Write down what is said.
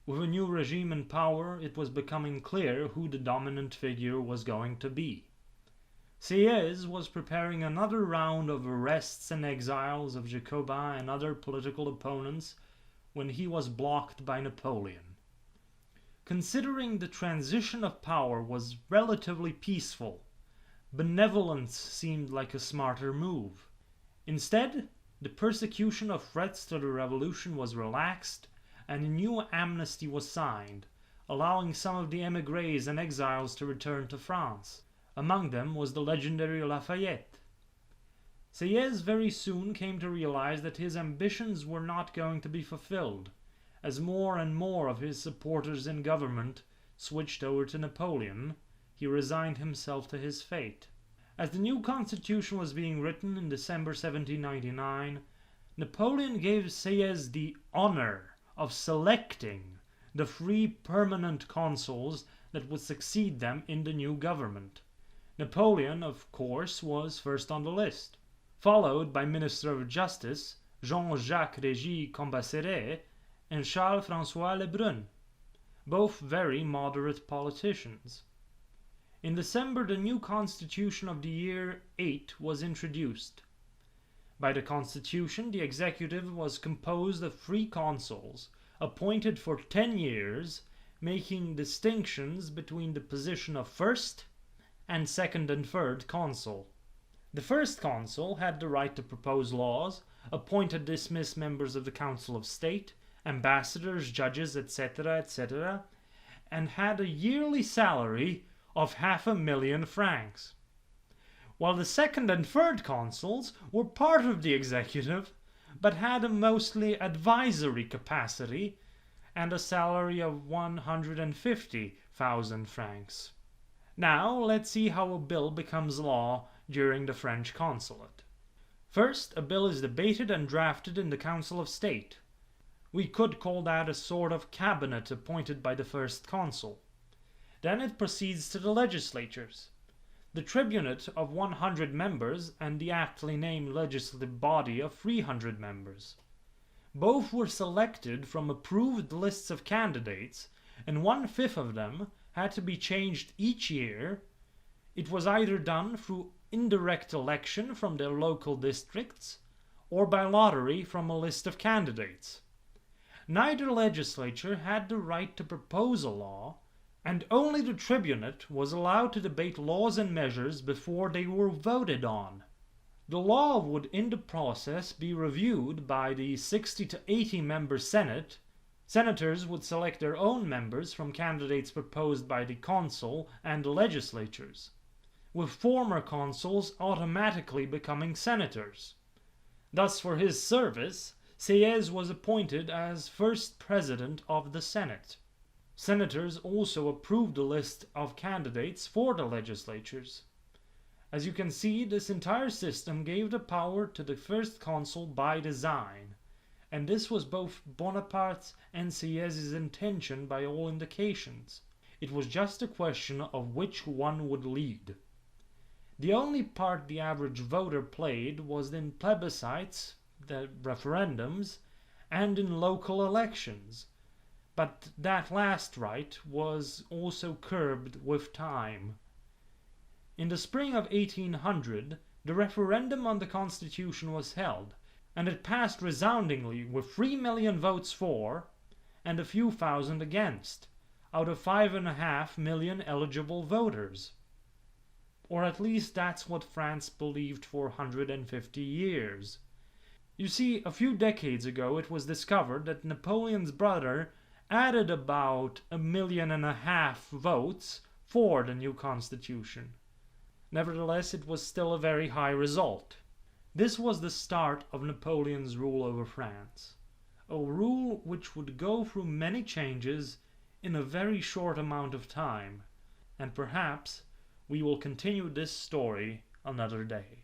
With a new regime in power, it was becoming clear who the dominant figure was going to be. Sieyès was preparing another round of arrests and exiles of Jacobins and other political opponents when he was blocked by Napoleon. Considering the transition of power was relatively peaceful, benevolence seemed like a smarter move. Instead, the persecution of threats to the revolution was relaxed and a new amnesty was signed, allowing some of the émigrés and exiles to return to France. Among them was the legendary Lafayette. Sieyès very soon came to realize that his ambitions were not going to be fulfilled, as more and more of his supporters in government switched over to Napoleon. He resigned himself to his fate. As the new constitution was being written in December 1799, Napoleon gave Sieyès the honor of selecting the 3 permanent consuls that would succeed them in the new government. Napoleon, of course, was first on the list, followed by Minister of Justice Jean-Jacques Régis Cambacérès and Charles-François Lebrun, both very moderate politicians. In December, the new constitution of the year 8 was introduced. By the constitution, the executive was composed of 3 consuls, appointed for 10 years, making distinctions between the position of first and second and third consul. The first consul had the right to propose laws, appoint and dismiss members of the Council of State, ambassadors, judges, etc., etc., and had a yearly salary of 500,000 francs, while the second and third consuls were part of the executive, but had a mostly advisory capacity and a salary of 150,000 francs. Now let's see how a bill becomes law during the French consulate. First, a bill is debated and drafted in the Council of State. We could call that a sort of cabinet appointed by the first consul. Then it proceeds to the legislatures. The tribunate of 100 members and the aptly named legislative body of 300 members. Both were selected from approved lists of candidates, and 1/5 of them had to be changed each year. It was either done through indirect election from their local districts or by lottery from a list of candidates. Neither legislature had the right to propose a law, and only the tribunate was allowed to debate laws and measures before they were voted on. The law would in the process be reviewed by the 60 to 80 member Senate. Senators would select their own members from candidates proposed by the consul and the legislatures, with former consuls automatically becoming senators. Thus, for his service, Sieyès was appointed as first president of the Senate. Senators also approved the list of candidates for the legislatures. As you can see, this entire system gave the power to the first consul by design, and this was both Bonaparte's and Sieyès' intention by all indications. It was just a question of which one would lead. The only part the average voter played was in plebiscites, the referendums, and in local elections. But that last right was also curbed with time. In the spring of 1800, the referendum on the Constitution was held, and it passed resoundingly with 3 million votes for and a few thousand against, out of 5.5 million eligible voters. Or at least that's what France believed for 150 years. You see, a few decades ago it was discovered that Napoleon's brother added about 1.5 million votes for the new constitution. Nevertheless, it was still a very high result. This was the start of Napoleon's rule over France, a rule which would go through many changes in a very short amount of time, and perhaps we will continue this story another day.